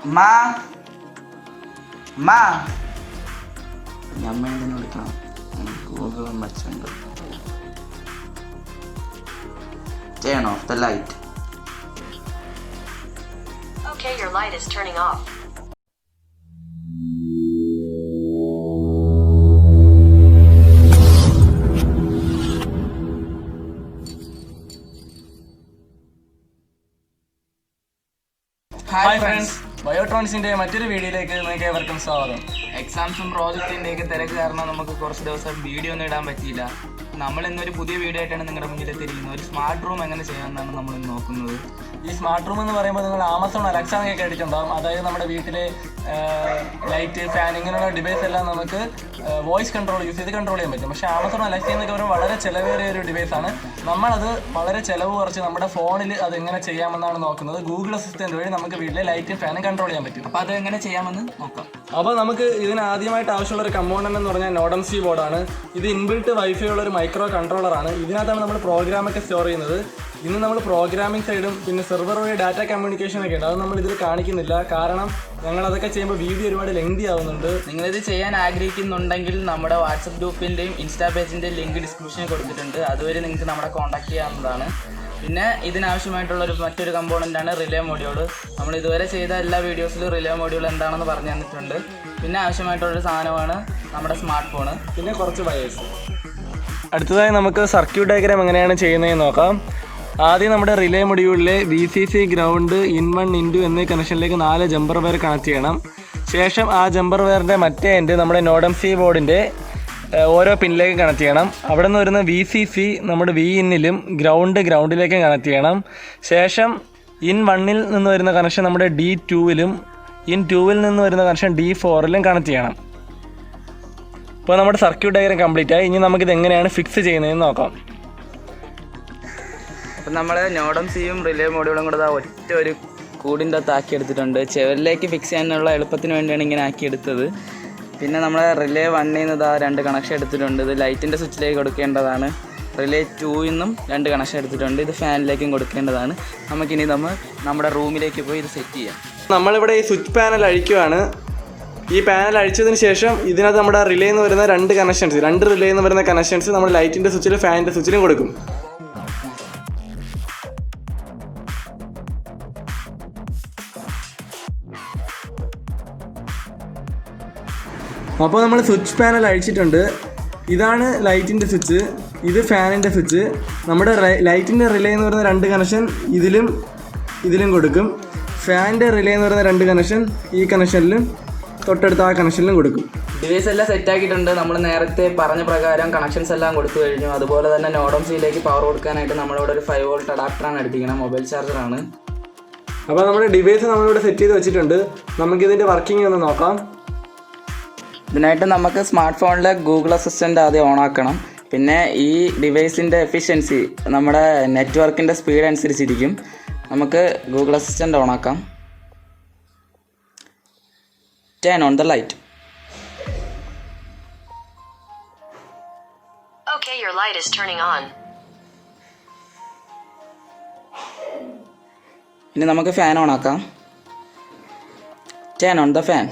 Ma. Yamma ennu vilikkanam. Google machundu. Turn off the light. Okay, your light is turning off. Hi friends, ബയോട്രോണിക്സിൻ്റെ മറ്റൊരു വീഡിയോയിലേക്ക് നിങ്ങൾക്ക് ഏവർക്കും സ്വാഗതം. എക്സാംസും പ്രോജക്റ്റിൻ്റെയൊക്കെ തിരക്ക് കാരണം നമുക്ക് കുറച്ച് ദിവസം വീഡിയോ ഒന്നും ഇടാൻ പറ്റിയില്ല. നമ്മൾ ഇന്നൊരു പുതിയ വീഡിയോ ആയിട്ടാണ് നിങ്ങളുടെ മുന്നിലെത്തിയിരിക്കുന്നത്. ഒരു സ്മാർട്ട് റൂം എങ്ങനെ ചെയ്യാമെന്നാണ് നമ്മൾ ഇന്ന് നോക്കുന്നത്. ഈ സ്മാർട്ട് റൂം എന്ന് പറയുമ്പോൾ നിങ്ങൾ ആമസോൺ അലക്സ എന്നൊക്കെ കേട്ടിട്ടുണ്ടാകും. അതായത് നമ്മുടെ വീട്ടിലെ ലൈറ്റ്, ഫാൻ ഇങ്ങനെയുള്ള ഡിവൈസ് എല്ലാം നമുക്ക് വോയിസ് കൺട്രോൾ യൂസ് ചെയ്ത് കൺട്രോൾ ചെയ്യാൻ പറ്റും. പക്ഷേ ആമസോൺ അലക്സ എന്നൊക്കെ പറയുമ്പോൾ വളരെ ചിലവേറിയ ഒരു ഡിവൈസാണ്. നമ്മളത് വളരെ ചിലവ് കുറച്ച് നമ്മുടെ ഫോണിൽ അത് എങ്ങനെ ചെയ്യാമെന്നാണ് നോക്കുന്നത്. ഗൂഗിൾ അസിസ്റ്റൻറ്റ് വഴി നമുക്ക് വീട്ടിലെ ലൈറ്റും ഫാനും കൺട്രോൾ ചെയ്യാൻ പറ്റും. അപ്പോൾ അത് എങ്ങനെ ചെയ്യാമെന്ന് നോക്കാം. അപ്പോൾ നമുക്ക് ഇതിന് ആദ്യമായിട്ട് ആവശ്യമുള്ള ഒരു കമ്പോണൻ്റ് എന്ന് പറഞ്ഞാൽ NodeMCU ബോർഡാണ്. ഇത് ഇൻബിൽട്ട് വൈഫൈ ഉള്ള ഒരു മൈക്രോ കൺട്രോളറാണ്. ഇതിനകത്താണ് നമ്മൾ പ്രോഗ്രാമൊക്കെ സ്റ്റോർ ചെയ്യുന്നത്. ഇന്ന് നമ്മൾ പ്രോഗ്രാമിംഗ് സൈഡും പിന്നെ സെർവർ വഴി ഡാറ്റ കമ്മ്യൂണിക്കേഷനൊക്കെ ഉണ്ട്. അത് നമ്മൾ ഇതിൽ കാണിക്കുന്നില്ല, കാരണം ഞങ്ങൾ അതൊക്കെ ചെയ്യുമ്പോൾ വീഡിയോ ഒരുപാട് ലെങ്തി ആവുന്നുണ്ട്. നിങ്ങളിത് ചെയ്യാൻ ആഗ്രഹിക്കുന്നുണ്ടെങ്കിൽ നമ്മുടെ വാട്സപ്പ് ഗ്രൂപ്പിൻ്റെയും ഇൻസ്റ്റാ പേജിൻ്റെയും ലിങ്ക് ഡിസ്ക്രിപ്ഷനിൽ കൊടുത്തിട്ടുണ്ട്. അതുവരെ നിങ്ങൾക്ക് നമ്മളെ കോൺടാക്ട് ചെയ്യാവുന്നതാണ്. പിന്നെ ഇതിനാവശ്യമായിട്ടുള്ളൊരു മറ്റൊരു കമ്പോണൻ്റാണ് റിലേ മൊഡ്യൂൾ. നമ്മൾ ഇതുവരെ ചെയ്ത എല്ലാ വീഡിയോസിലും റിലേ മൊഡ്യൂൾ എന്താണെന്ന് പറഞ്ഞു തന്നിട്ടുണ്ട്. പിന്നെ ആവശ്യമായിട്ടുള്ളൊരു സാധനമാണ് നമ്മുടെ സ്മാർട്ട് ഫോണ്, പിന്നെ കുറച്ച് വയേഴ്സ്. അടുത്തതായി നമുക്ക് സർക്യൂട്ട് ഡയഗ്രാം എങ്ങനെയാണ് ചെയ്യുന്നതെന്ന് നോക്കാം. ആദ്യം നമ്മുടെ റിലേ മൊഡ്യൂളിലെ VCC, ഗ്രൗണ്ട്, ഇൻ1, ഇൻ2 എന്നീ കണക്ഷനിലേക്ക് 4 ജമ്പർ വയർ കണക്ട് ചെയ്യണം. ശേഷം ആ ജമ്പർ വയറിൻ്റെ മറ്റേ എൻഡ് നമ്മുടെ NodeMCU ബോർഡിൻ്റെ ഓരോ പിന്നിലേക്ക് കണക്ട് ചെയ്യണം. അവിടെ നിന്ന് വരുന്ന VCC നമ്മുടെ Vin-ലും ഗ്രൗണ്ടിലേക്കും കണക്ട് ചെയ്യണം. ശേഷം ഇൻ1-ൽ നിന്ന് വരുന്ന കണക്ഷൻ നമ്മുടെ D2-ലും ഇൻ2-ൽ നിന്ന് വരുന്ന കണക്ഷൻ D4-ലും കണക്ട് ചെയ്യണം. ഇപ്പോൾ നമ്മുടെ സർക്യൂട്ട് ഡയഗ്രാം കംപ്ലീറ്റ് ആയി. ഇനി നമുക്കിത് എങ്ങനെയാണ് ഫിക്സ് ചെയ്യുന്നതെന്ന് നോക്കാം. അപ്പം നമ്മൾ NodeMCUം റിലേ മൊഡ്യൂളും കൂടെ ഒറ്റ ഒരു കൂടിൻ്റെ അകത്ത് ആക്കിയെടുത്തിട്ടുണ്ട്. ചെവരിലേക്ക് ഫിക്സ് ചെയ്യാനുള്ള എളുപ്പത്തിന് വേണ്ടിയാണ് ഇങ്ങനെ ആക്കിയെടുത്തത്. പിന്നെ നമ്മൾ റിലേ 1-ൽ നിന്ന് 2 കണക്ഷൻ എടുത്തിട്ടുണ്ട്. ഇത് ലൈറ്റിൻ്റെ സ്വിച്ചിലേക്ക് കൊടുക്കേണ്ടതാണ്. റിലേ 2-ൽ നിന്നും 2 കണക്ഷൻ എടുത്തിട്ടുണ്ട്. ഇത് ഫാനിലേക്കും കൊടുക്കേണ്ടതാണ്. നമുക്കിനി നമ്മുടെ റൂമിലേക്ക് പോയി ഇത് സെറ്റ് ചെയ്യാം. നമ്മളിവിടെ ഈ സ്വിച്ച് പാനൽ അഴിക്കുകയാണ്. ഈ പാനൽ അഴിച്ചതിന് ശേഷം ഇതിനകത്ത് നമ്മുടെ റിലേ എന്ന് വരുന്ന 2 കണക്ഷൻസ്, 2 റിലേ എന്ന് വരുന്ന കണക്ഷൻസ് നമ്മൾ ലൈറ്റിൻ്റെ സ്വിച്ചിലും ഫാനിൻ്റെ സ്വിച്ചിലും കൊടുക്കും. അപ്പോൾ നമ്മൾ സ്വിച്ച് പാനൽ അഴിച്ചിട്ടുണ്ട്. ഇതാണ് ലൈറ്റിൻ്റെ സ്വിച്ച്, ഇത് ഫാനിൻ്റെ സ്വിച്ച്. നമ്മുടെ ലൈറ്റിൻ്റെ റിലേ എന്ന് പറയുന്ന 2 കണക്ഷൻ ഇതിലും കൊടുക്കും. ഫാനിൻ്റെ റിലേ എന്ന് പറയുന്ന 2 കണക്ഷൻ ഈ കണക്ഷനിലും തൊട്ടടുത്ത ആ കണക്ഷനിലും കൊടുക്കും. ഡിവൈസ് എല്ലാം സെറ്റാക്കിയിട്ടുണ്ട്. നമ്മൾ നേരത്തെ പറഞ്ഞ പ്രകാരം കണക്ഷൻസ് എല്ലാം കൊടുത്തു കഴിഞ്ഞു. അതുപോലെ തന്നെ NodeMCUലേക്ക് പവർ കൊടുക്കാനായിട്ട് നമ്മളിവിടെ ഒരു 5 വോൾട്ട് അഡാപ്റ്ററാണ് എടുത്തിരിക്കുന്നത്, മൊബൈൽ ചാർജറാണ്. അപ്പോൾ നമ്മുടെ ഡിവൈസ് നമ്മളിവിടെ സെറ്റ് ചെയ്ത് വെച്ചിട്ടുണ്ട്. നമുക്കിതിൻ്റെ വർക്കിംഗ് ഒന്ന് നോക്കാം. ഇതിനായിട്ട് നമുക്ക് സ്മാർട്ട് ഫോണിലെ ഗൂഗിൾ അസിസ്റ്റൻ്റ് ആദ്യം ഓണാക്കണം. പിന്നെ ഈ ഡിവൈസിൻ്റെ എഫിഷ്യൻസി നമ്മുടെ നെറ്റ്വർക്കിൻ്റെ സ്പീഡ് അനുസരിച്ചിരിക്കും. നമുക്ക് ഗൂഗിൾ അസിസ്റ്റൻ്റ് ഓണാക്കാം. Turn on the light. Okay, your light is turning on. ഇനി നമുക്ക് fan ഓണാക്കാം. Turn on the fan.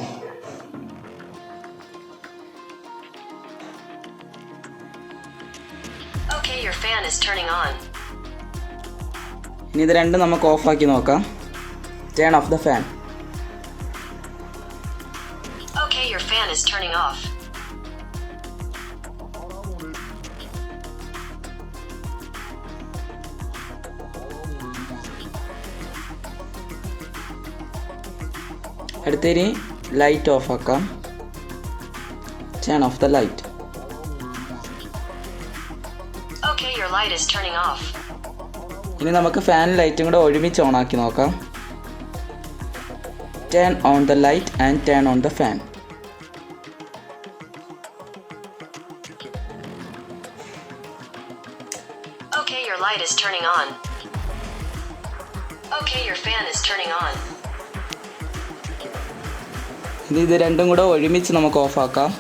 Okay, your fan is turning on. ഇനി ഇത് രണ്ടും നമുക്ക് ഓഫാക്കി നോക്കാം. Turn off the fan. Okay, your fan is turning off. അടുത്തിനി light off ആക്കാം. Turn off the light. Okay, your light is turning off. ഇനി നമുക്ക് ഫാൻ ലൈറ്റും കൂടെ ഒരുമിച്ച് ഓണാക്കി നോക്കാം. Turn on the light and turn on the fan. Okay, your light is turning on. Okay, your fan is turning on. ഇനി ഇത് രണ്ടും കൂടെ ഒരുമിച്ച് നമുക്ക് ഓഫാക്കാം.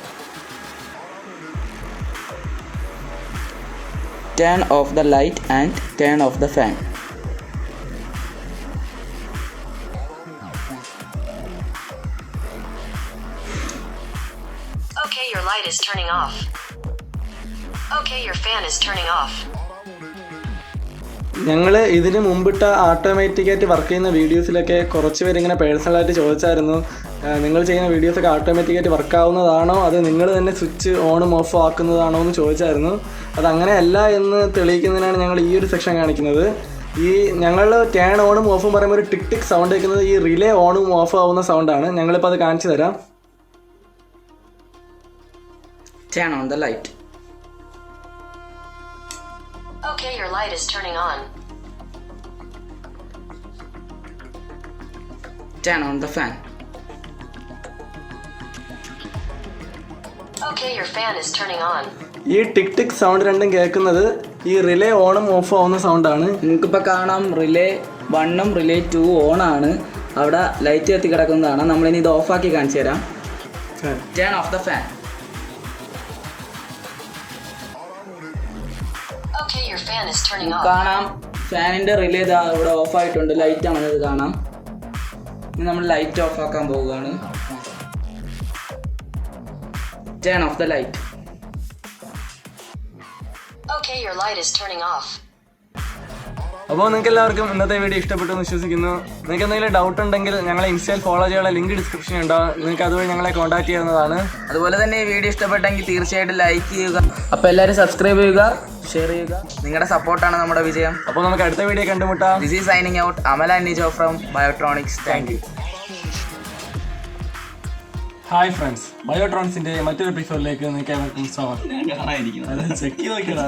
Turn off the light and turn off the fan. light is turning off. Okay, your fan is turning off. ഞങ്ങൾ ഇതിന് മുമ്പിട്ട ഓട്ടോമാറ്റിക്കായിട്ട് work ചെയ്യുന്ന വീഡിയോസിലൊക്കെ കുറച്ച് പേര് ഇങ്ങനെ പേഴ്സണലായിട്ട് ചോദിച്ചായിരുന്നു, നിങ്ങൾ ചെയ്യുന്ന വീഡിയോസൊക്കെ ഓട്ടോമാറ്റിക്കായിട്ട് വർക്ക് ആവുന്നതാണോ അത് നിങ്ങൾ തന്നെ സ്വിച്ച് ഓണും ഓഫും ആക്കുന്നതാണോ എന്ന് ചോദിച്ചായിരുന്നു. അതങ്ങനെയല്ല എന്ന് തെളിയിക്കുന്നതിനാണ് ഞങ്ങൾ ഈ ഒരു സെക്ഷൻ കാണിക്കുന്നത്. ഈ ഞങ്ങൾ ടേൺ ഓണും ഓഫും പറയുമ്പോൾ ഒരു ടിക് ടിക് സൗണ്ട് കേൾക്കുന്നത് ഈ റിലേ ഓണും ഓഫും ആവുന്ന സൗണ്ടാണ്. ഞങ്ങളിപ്പോൾ അത് കാണിച്ചു തരാം. Turn on the light. Okay, your light is turning on. Turn on the fan. Okay, your fan is turning on. ഈ ടിക് ടിക് സൗണ്ട് രണ്ടും കേൾക്കുന്നത് ഈ റിലേ ഓണും ഓഫും ആവുന്ന സൗണ്ടാണ്. നിങ്ങൾക്കിപ്പോൾ കാണാം റിലേ 1ഉം റിലേ 2 ഓണാണ്. അവിടെ ലൈറ്റ് കത്തി കിടക്കുന്നതാണ്. നമ്മളിനി ഇത് ഓഫാക്കി കാണിച്ചു തരാം. Turn off the fan. Okay, your fan is turning off. കാണാം ഫാനിൻ്റെ റിലേ ഇതാ ഇവിടെ ഓഫായിട്ടുണ്ട്. ലൈറ്റ് ആണെന്നത് കാണാം. ഇനി നമ്മൾ ലൈറ്റ് ഓഫ് ആക്കാൻ പോവുകയാണ്. Turn off the light. Okay, your light is turning off. അപ്പോൾ നിങ്ങൾക്ക് എല്ലാവർക്കും ഇന്നത്തെ വീഡിയോ ഇഷ്ടപ്പെട്ടു എന്ന് വിശ്വസിക്കുന്നു. നിങ്ങൾക്ക് എന്തെങ്കിലും ഡൗട്ട് ഉണ്ടെങ്കിൽ ഞങ്ങളെ ഇൻസ്റ്റയിൽ ഫോളോ ചെയ്യാനുള്ള ലിങ്ക് ഡിസ്ക്രിപ്ഷനിൽ ഉണ്ടാവും. നിങ്ങൾക്ക് അതുവഴി ഞങ്ങളെ കോൺടാക്ട് ചെയ്യാവുന്നതാണ്. അതുപോലെ തന്നെ ഈ വീഡിയോ ഇഷ്ടപ്പെട്ടെങ്കിൽ തീർച്ചയായിട്ടും ലൈക്ക് ചെയ്യുക. അപ്പോൾ എല്ലാവരും സബ്സ്ക്രൈബ് ചെയ്യുക, ഷെയർ ചെയ്യുക. നിങ്ങളുടെ സപ്പോർട്ടാണ് നമ്മുടെ വിജയം. അപ്പോൾ നമുക്ക് അടുത്ത വീഡിയോ കണ്ടുമുട്ടാം. This is signing out. Amal and Nijo from Biotronics. Thank you. Hi friends, ബയോട്രോൺസിന്റെ മറ്റൊരു എപ്പിസോഡിലേക്ക് നിങ്ങൾക്ക് ഏവർക്കും സ്വാഗതം. ചെക്ക് ചെയ്ത് നോക്കിയടാ.